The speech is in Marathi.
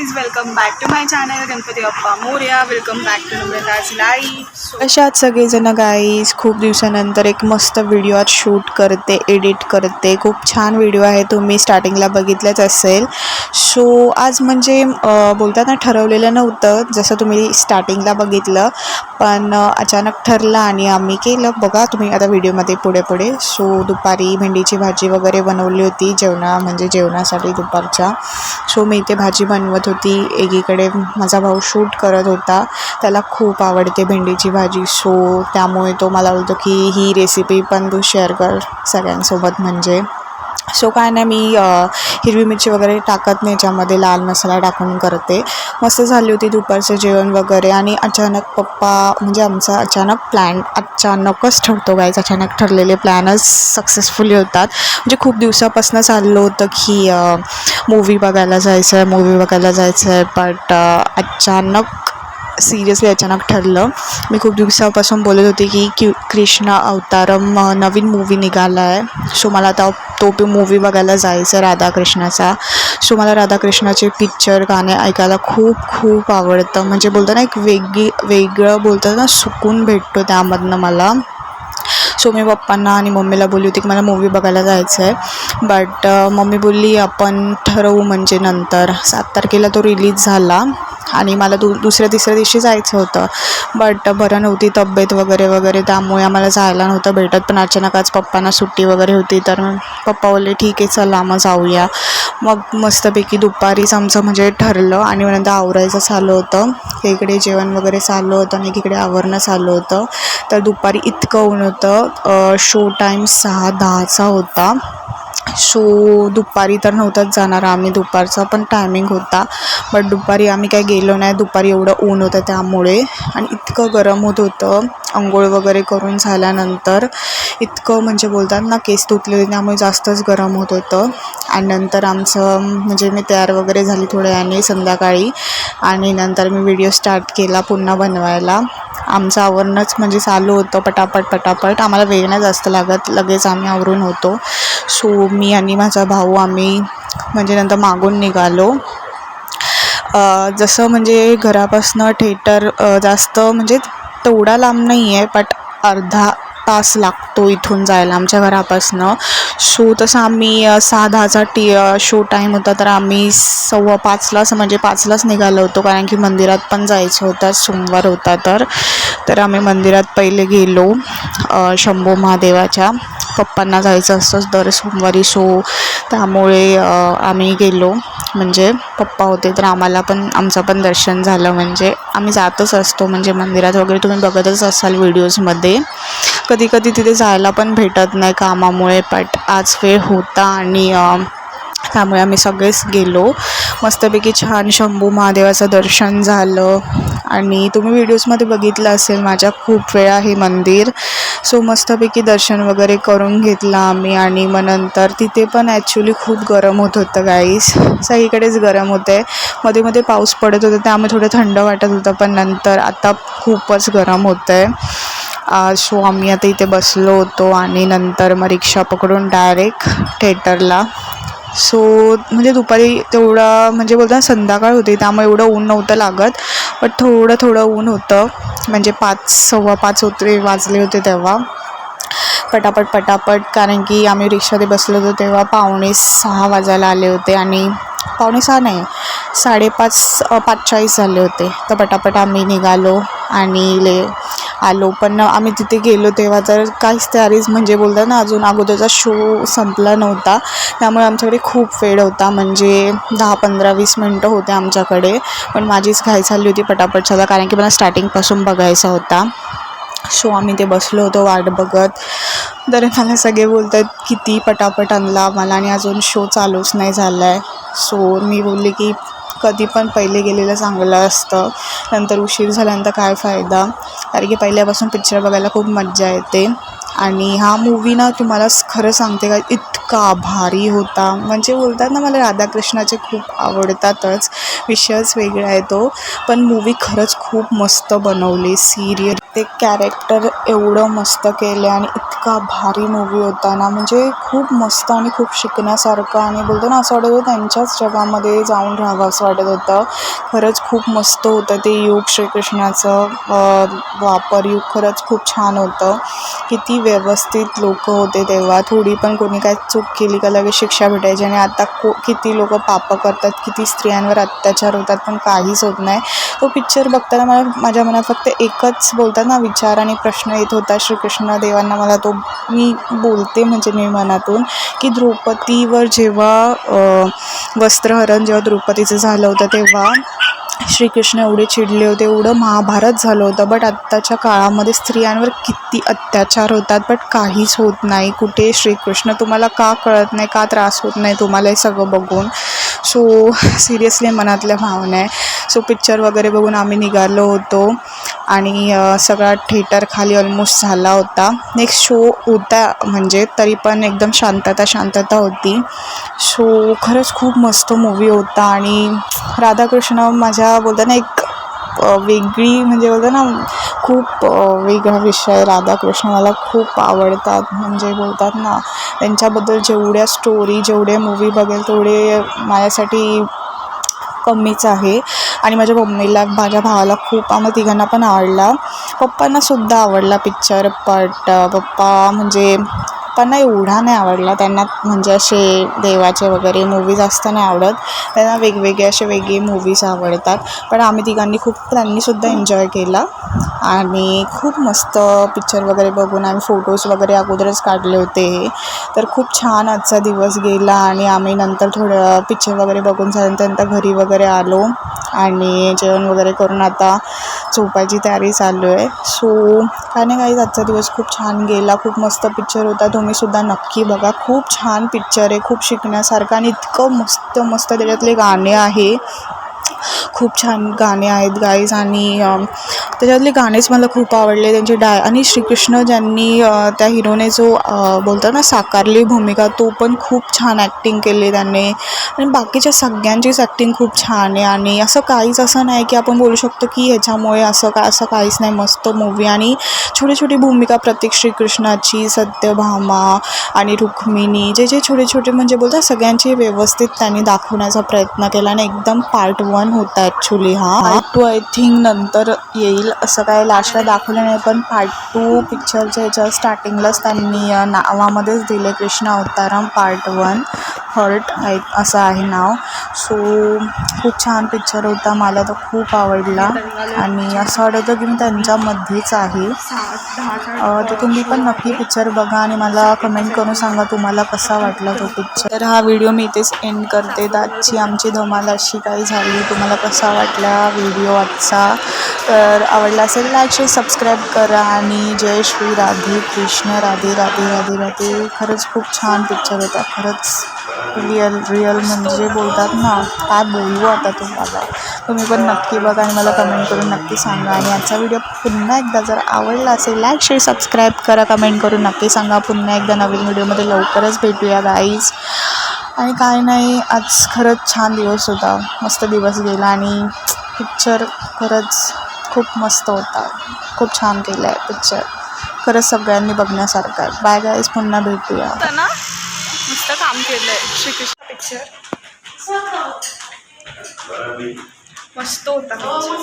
Guys, welcome back to my channel Ganpati Bappa Morya. Welcome back to Namrata's live. अशात सगळेजण गाईज खूप दिवसानंतर एक मस्त व्हिडिओ आज शूट करते, एडिट करते. खूप छान व्हिडिओ आहे, तुम्ही स्टार्टिंगला बघितलंच असेल. सो आज म्हणजे बोलताना ठरवलेलं नव्हतं, जसं तुम्ही स्टार्टिंगला बघितलं, पण अचानक ठरलं आणि आम्ही केलं. बघा तुम्ही आता व्हिडिओमध्ये पुढे. सो दुपारी भेंडीची भाजी वगैरे बनवली होती जेवणासाठी दुपारच्या. सो मी इथे भाजी बनवत होती, एकीकडे माझा भाऊ शूट करत होता. त्याला खूप आवडते भेंडीची भाजी, सो त्यामुळे तो मला बोलतो की ही रेसिपी पण तू शेअर कर सगळ्यांसोबत. सो काय नाही, मी हिरवी मिरची वगैरे टाकत नाही, याच्यामध्ये लाल मसाला टाकून करते. मस्त झाली होती दुपारचं जेवण वगैरे. आणि अचानक पप्पा म्हणजे आमचा अचानकच ठरतो गायचं. अचानक ठरलेले प्लॅनच सक्सेसफुली होतात. म्हणजे खूप दिवसापासून चाललं होतं की मूवी बघायला जायचं आहे, बट अचानक ठरलं. मी खूप दिवसापासून बोलत होते की कृष्णा अवतारम नवीन मूवी निघाला आहे. सो मला आता तो मूवी बघायला जायचं आहे, राधाकृष्णाचा. सो मला राधाकृष्णाचे पिक्चर गाणे ऐकायला खूप आवडतं. म्हणजे बोलतं ना, एक वेगळं बोलतं ना, सुकून भेटतो त्यामधनं मला. सो मी पप्पांना आणि मम्मीला बोलली होती की मला मूवी बघायला जायचं आहे, बट मम्मी बोलली आपण ठरवू, म्हणजे नंतर 7 तारखेला तो रिलीज झाला आणि मला दुसऱ्या तिसऱ्या दिवशी जायचं होतं, बट बरं नव्हती तब्येत वगैरे, त्यामुळे आम्हाला जायला नव्हतं भेटत. पण अचानक आज पप्पांना सुट्टी वगैरे होती, तर पप्पा बोलले ठीक आहे चला मग जाऊया. मग मस्तपैकी दुपारीच आमचं म्हणजे ठरलं आणि मग नंतर आवरायचं चालू होतं. इकडे जेवण वगैरे चालू होतं आणि एकीकडे आवरणं चालू होतं. तर दुपारी इतकं ऊन होतं. शो टाईम 6:10चा होता. सो दुपारी तर नव्हताच जाणार आम्ही, दुपारचा पण टायमिंग होता, बट दुपारी आम्ही काय गेलो नाही. दुपारी एवढं ऊन होतं त्यामुळे, आणि इतकं गरम होत होतं. आंघोळ वगैरे करून झाल्यानंतर इतकं म्हणजे बोलतात ना, केस धुतले होते त्यामुळे जास्तच गरम होत होतं. आणि नंतर आमचं म्हणजे मी तयार वगैरे झाली थोड्या वेळाने संध्याकाळी, आणि नंतर मी व्हिडिओ स्टार्ट केला पुन्हा बनवायला. आमचं आवरणंच म्हणजे चालू होतं पटापट. आम्हाला वेळ नाही जास्त लागत, लगेच आम्ही आवरून होतो. सो मी आणि माझा भाऊ आम्ही म्हणजे नंतर मागून निघालो. जसं म्हणजे घरापासनं थिएटर जास्त म्हणजे तेवढा लांब नाही आहे, बट अर्धा तास लागतो इथून जायला आमच्या घरापासनं. सो तसं आम्ही 6:10चा शो टाईम होता, तर आम्ही 5:15 म्हणजे 5लाच निघालो होतो, कारण की मंदिरात पण जायचं होतं, सोमवार होता. तर आम्ही मंदिरात पहिले गेलो शंभू महादेवाच्या. पप्पांना जायचं असतं दर सोमवारी, सो त्यामुळे आम्ही गेलो. म्हणजे पप्पा होते तर आमचं पण दर्शन झालं. म्हणजे आम्ही जातच असतो म्हणजे मंदिरात वगैरे, तुम्ही बघतच असाल व्हिडिओजमध्ये. कधी तिथे जायला पण भेटत नाही कामामुळे, बट आज वेळ होता आणि त्यामुळे आम्ही सगळेच गेलो. मस्तपैकी छान शंभू महादेवाचं दर्शन झालं. आणि तुम्ही व्हिडिओजमध्ये बघितलं असेल माझ्या खूप वेळा हे मंदिर. सो मस्तपैकी दर्शन वगैरे करून घेतलं आम्ही. आणि मग नंतर तिथे पण ॲक्च्युली खूप गरम होत होतं गाईस, सगळीकडेच गरम होते. मध्ये पाऊस पडत होता त्यामुळे थोडं थंड वाटत होतं, पण नंतर आता खूपच गरम होतं आहे. सो आम्ही आता इथे बसलो होतो आणि नंतर मग रिक्षा पकडून डायरेक्ट थिएटरला. सो म्हणजे दुपारी तेवढं म्हणजे बोलताना संध्याकाळ होती त्यामुळे एवढं ऊन नव्हतं लागत, बट थोडं ऊन होतं. म्हणजे 5:15 वाजले होते तेव्हा. पटापट कारण की आम्ही रिक्षामध्ये बसलो होतो तेव्हा 5:45 वाजायला आले होते, आणि 5:45 नाही 5:45 झाले होते. तर पटापट आम्ही निघालो आणि आलो. पण आम्ही तिथे गेलो तेव्हा तर काहीच तयारीच म्हणजे बोलतात ना, अजून अगोदरचा शो संपला नव्हता, त्यामुळे आमच्याकडे खूप वेळ होता. म्हणजे 10-15-20 मिनटं होते आमच्याकडे. पण माझीच घाई झाली होती पटापट झाला, कारण की मला स्टार्टिंगपासून बघायचा होता. सो आम्ही ते बसलो होतो वाट बघत. तर मला सगळे बोलत आहेत किती पटापट आणला मला, आणि अजून शो चालूच नाही झाला आहे. सो मी बोलले की कधी पण पहिले गेलेलं चांगलं असतं, नंतर उशीर झाल्यानंतर काय फायदा. कारण की पहिल्यापासून पिक्चर बघायला खूप मज्जा येते. आणि हा मूवी ना, तुम्हाला खरं सांगते का, इतका भारी होता. म्हणजे बोलतात ना, मला राधाकृष्णाचे खूप आवडतातच, विषयच वेगळा आहे तो. पण मूवी खरंच खूप मस्त बनवली. सिरियल ते कॅरेक्टर एवढं मस्त केले आणि इतका भारी मूवी होता ना, म्हणजे खूप मस्त आणि खूप शिकण्यासारखं आणि बोलतो ना असं वाटत होतं त्यांच्याच जगामध्ये जाऊन राहावं असं वाटत होतं. खरंच खूप मस्त होतं ते युग श्रीकृष्णाचं वापर युग खरंच खूप छान होतं. किती व्यवस्थित लोक होते तेव्हा. थोडी पण कोणी काय चूक केली का लगेच शिक्षा भेटायची आणि आता किती लोक पापं करतात, किती स्त्रियांवर अत्याचार होतात पण काहीच होत नाही. तो पिक्चर बघताना माझ्या मनात फक्त एकच बोलतात ना विचार आणि प्रश्न येत होता श्रीकृष्ण देवांना. मला तो मी बोलते म्हणजे मी मनातून की द्रौपदीवर जेव्हा वस्त्रहरण जेव्हा द्रौपदीचं झालं होतं तेव्हा श्रीकृष्ण एवढे चिडले होते, एवढं महाभारत झालं होतं. बट आत्ताच्या काळामध्ये स्त्रियांवर किती अत्याचार होतात बट काहीच होत नाही. कुठे श्रीकृष्ण? तुम्हाला का कळत नाही, का त्रास होत नाही तुम्हाला हे सगळं बघून? सो सिरियसली मनातल्या भावना आहे. सो पिक्चर वगैरे बघून आम्ही निघालो होतो आणि सगळा थिएटर खाली ऑलमोस्ट झाला होता. नेक्स्ट शो होता म्हणजे तरी पण एकदम शांतता होती. सो खरंच खूप मस्त मूवी होता आणि राधाकृष्ण माझ्या बोलता ना एक वेगळी म्हणजे बोलतो ना खूप वेगळा विषय. राधाकृष्ण मला खूप आवडतात. म्हणजे बोलतात ना त्यांच्याबद्दल जेवढ्या स्टोरी जेवढे मूवी बघेल तेवढे माझ्यासाठी कमीच आहे. आणि माझ्या मम्मीला माझ्या भावाला खूप आम्हाला तिघांना पण आवडला. पप्पांनासुद्धा आवडला पिक्चर बट पप्पा म्हणजे पप्पांना एवढा नाही आवडला. त्यांना म्हणजे असे देवाचे वगैरे मूवी जास्त नाही आवडत. त्यांना वेगवेगळे असे वेगळे मूवीज आवडतात. पण आम्ही तिघांनी त्यांनीसुद्धा एन्जॉय केला आणि खूप मस्त पिक्चर वगैरे बघून आम्ही फोटोज वगैरे अगोदरच काढले होते. तर खूप छान आजचा दिवस गेला आणि आम्ही नंतर थोडं पिक्चर वगैरे बघून झाल्यानंतर घरी वगैरे आलो आणि जेवण वगैरे करून आता झोपायची तयारी चालू आहे. सो काय नाही काही आजचा दिवस खूप छान गेला. खूप मस्त पिक्चर होता. तुम्हीसुद्धा नक्की बघा. खूप छान पिक्चर आहे, खूप शिकण्यासारखं आणि इतकं मस्त मस्त त्याच्यातले गाणे आहे. खूप छान गाणे आहेत गाईज आणि त्याच्यातले गाणेच मला खूप आवडले. त्यांचे आणि श्रीकृष्ण ज्यांनी त्या हिरोने जो बोलतात ना साकारली भूमिका तो पण खूप छान ॲक्टिंग केली त्यांनी आणि बाकीच्या सगळ्यांचीच ॲक्टिंग खूप छान आहे. आणि असं काहीच असं नाही की आपण बोलू शकतो की ह्याच्यामुळे असं काहीच नाही. मस्त मूवी आणि छोटी भूमिका प्रत्येक श्रीकृष्णाची, सत्यभामा आणि रुक्मिणी जे छोटे म्हणजे बोलतात सगळ्यांची व्यवस्थित त्यांनी दाखवण्याचा प्रयत्न केला आणि एकदम पार्ट 1 होता ॲक्च्युली. पार्ट 2 आय थिंक नंतर येईल असं काय लास्टला दाखवलं नाही. पण पार्ट 2 पिक्चरच्या ह्याच्या स्टार्टिंगलाच त्यांनी नावामध्येच दिले कृष्ण अवतारम पार्ट 1 हर्ट असं आहे नाव. सो खूप छान पिक्चर होता. मला तो खूप आवडला आणि असं वाटतं की मी त्यांच्यामध्येच आहे. तर तुम्ही पण नक्की पिक्चर बघा आणि मला कमेंट करून सांगा तुम्हाला कसा वाटला तो पिक्चर. तर हा व्हिडिओ मी इथेच एंड करते. तर आजची आमची धमाल अशी काही झाली. तुम्हाला कसा वाटला व्हिडिओ आजचा? तर आवडला असेल लाईक शेअर सबस्क्राईब करा आणि जय श्री राधे कृष्ण. राधे राधे राधे राधे. खरंच खूप छान पिक्चर होता. खरंच रिअल म्हणजे बोलतात ना काय बोलू आता तुम्हाला. तुम्ही पण नक्की बघा आणि मला कमेंट करून नक्की सांगा. आणि आजचा व्हिडिओ पुन्हा एकदा जर आवडला असेल लाईक शेअर सबस्क्राईब करा, कमेंट करून नक्की सांगा. पुन्हा एकदा नवीन व्हिडिओमध्ये लवकरच भेटूया गाईज. आणि काय नाही आज खरंच छान दिवस होता. मस्त दिवस गेला आणि पिक्चर खरंच खूप मस्त होता. खूप छान केलं आहे पिक्चर. खरंच सगळ्यांनी बघण्यासारखं आहे. बाय गाईज, पुन्हा भेटूया. मस्त काम केलंय श्रीकृष्ण पिक्चर. मस्त होता पिक्चर.